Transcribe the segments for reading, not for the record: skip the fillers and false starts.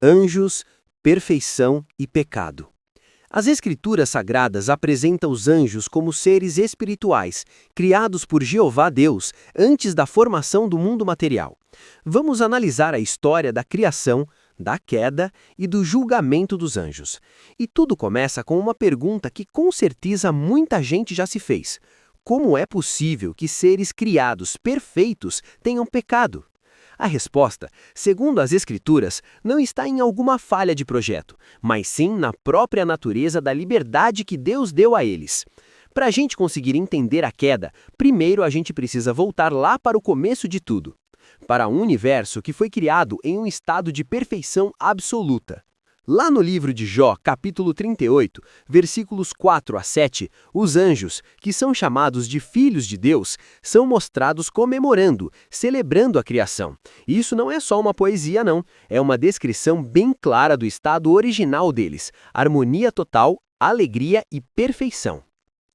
Anjos, perfeição e pecado. As Escrituras Sagradas apresentam os anjos como seres espirituais, criados por Jeová Deus antes da formação do mundo material. Vamos analisar a história da criação, da queda e do julgamento dos anjos. E tudo começa com uma pergunta que com certeza muita gente já se fez. Como é possível que seres criados perfeitos tenham pecado? A resposta, segundo as Escrituras, não está em alguma falha de projeto, mas sim na própria natureza da liberdade que Deus deu a eles. Para a gente conseguir entender a queda, primeiro a gente precisa voltar lá para o começo de tudo, para um universo que foi criado em um estado de perfeição absoluta. Lá no livro de Jó, capítulo 38, versículos 4 a 7, os anjos, que são chamados de filhos de Deus, são mostrados comemorando, celebrando a criação. E isso não é só uma poesia, não. É uma descrição bem clara do estado original deles: harmonia total, alegria e perfeição.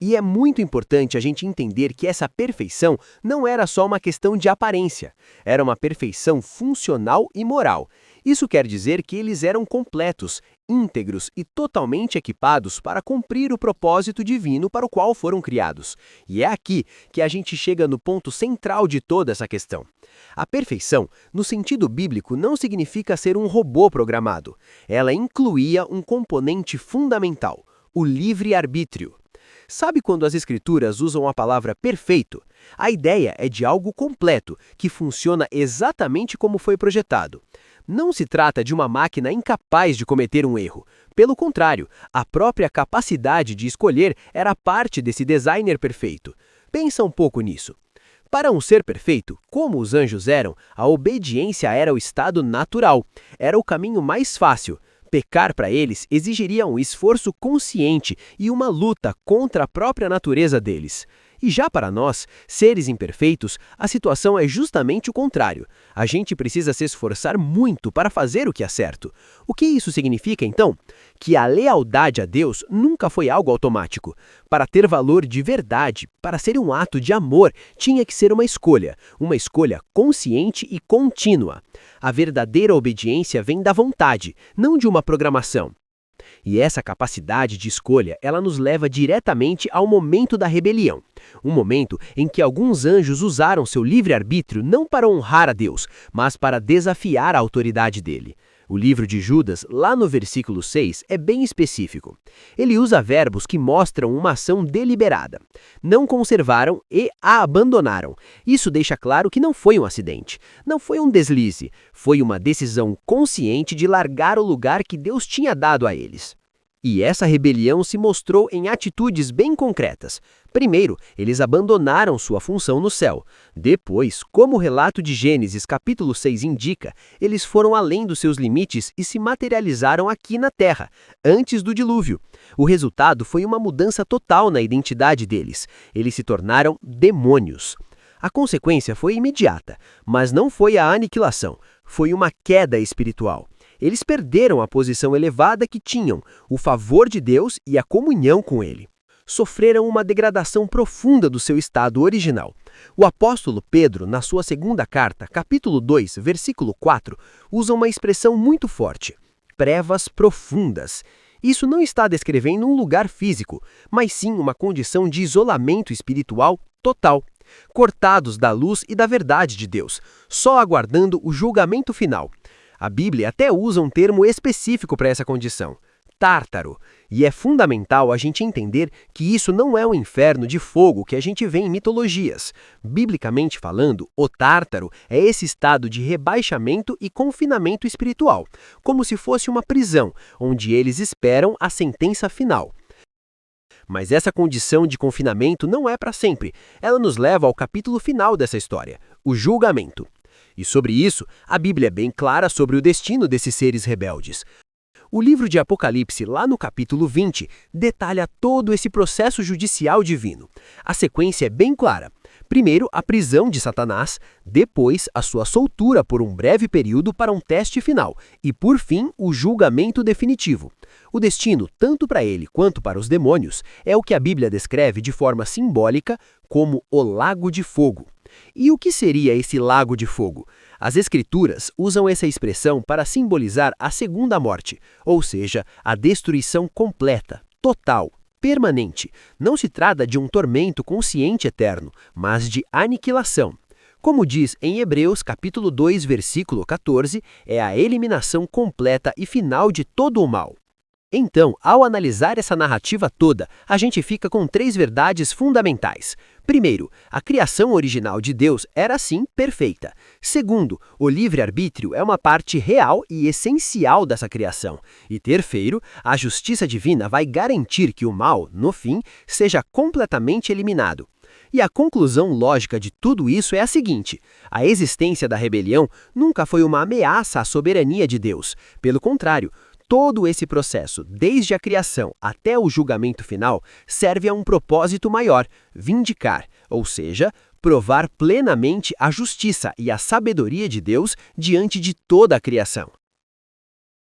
E é muito importante a gente entender que essa perfeição não era só uma questão de aparência, era uma perfeição funcional e moral. Isso quer dizer que eles eram completos, íntegros e totalmente equipados para cumprir o propósito divino para o qual foram criados. E é aqui que a gente chega no ponto central de toda essa questão. A perfeição, no sentido bíblico, não significa ser um robô programado. Ela incluía um componente fundamental: o livre-arbítrio. Sabe quando as Escrituras usam a palavra perfeito? A ideia é de algo completo, que funciona exatamente como foi projetado. Não se trata de uma máquina incapaz de cometer um erro. Pelo contrário, a própria capacidade de escolher era parte desse designer perfeito. Pensa um pouco nisso. Para um ser perfeito, como os anjos eram, a obediência era o estado natural. Era o caminho mais fácil. Pecar para eles exigiria um esforço consciente e uma luta contra a própria natureza deles. E já para nós, seres imperfeitos, a situação é justamente o contrário. A gente precisa se esforçar muito para fazer o que é certo. O que isso significa, então? Que a lealdade a Deus nunca foi algo automático. Para ter valor de verdade, para ser um ato de amor, tinha que ser uma escolha consciente e contínua. A verdadeira obediência vem da vontade, não de uma programação. E essa capacidade de escolha, ela nos leva diretamente ao momento da rebelião. Um momento em que alguns anjos usaram seu livre-arbítrio não para honrar a Deus, mas para desafiar a autoridade dele. O livro de Judas, lá no versículo 6, é bem específico. Ele usa verbos que mostram uma ação deliberada. Não conservaram e a abandonaram. Isso deixa claro que não foi um acidente, não foi um deslize, foi uma decisão consciente de largar o lugar que Deus tinha dado a eles. E essa rebelião se mostrou em atitudes bem concretas. Primeiro, eles abandonaram sua função no céu. Depois, como o relato de Gênesis capítulo 6 indica, eles foram além dos seus limites e se materializaram aqui na Terra, antes do dilúvio. O resultado foi uma mudança total na identidade deles. Eles se tornaram demônios. A consequência foi imediata, mas não foi a aniquilação, foi uma queda espiritual. Eles perderam a posição elevada que tinham, o favor de Deus e a comunhão com Ele. Sofreram uma degradação profunda do seu estado original. O apóstolo Pedro, na sua segunda carta, capítulo 2, versículo 4, usa uma expressão muito forte: trevas profundas. Isso não está descrevendo um lugar físico, mas sim uma condição de isolamento espiritual total. Cortados da luz e da verdade de Deus, só aguardando o julgamento final. A Bíblia até usa um termo específico para essa condição: Tártaro. E é fundamental a gente entender que isso não é o inferno de fogo que a gente vê em mitologias. Biblicamente falando, o Tártaro é esse estado de rebaixamento e confinamento espiritual, como se fosse uma prisão, onde eles esperam a sentença final. Mas essa condição de confinamento não é para sempre. Ela nos leva ao capítulo final dessa história, o julgamento. E sobre isso, a Bíblia é bem clara sobre o destino desses seres rebeldes. O livro de Apocalipse, lá no capítulo 20, detalha todo esse processo judicial divino. A sequência é bem clara. Primeiro, a prisão de Satanás, depois, a sua soltura por um breve período para um teste final, e, por fim, o julgamento definitivo. O destino, tanto para ele quanto para os demônios, é o que a Bíblia descreve de forma simbólica como o lago de fogo. E o que seria esse lago de fogo? As Escrituras usam essa expressão para simbolizar a segunda morte, ou seja, a destruição completa, total, permanente. Não se trata de um tormento consciente eterno, mas de aniquilação. Como diz em Hebreus capítulo 2, versículo 14, é a eliminação completa e final de todo o mal. Então, ao analisar essa narrativa toda, a gente fica com 3 verdades fundamentais. Primeiro, a criação original de Deus era sim perfeita. Segundo, o livre-arbítrio é uma parte real e essencial dessa criação. E terceiro, a justiça divina vai garantir que o mal, no fim, seja completamente eliminado. E a conclusão lógica de tudo isso é a seguinte: a existência da rebelião nunca foi uma ameaça à soberania de Deus. Pelo contrário, todo esse processo, desde a criação até o julgamento final, serve a um propósito maior: vindicar, ou seja, provar plenamente a justiça e a sabedoria de Deus diante de toda a criação.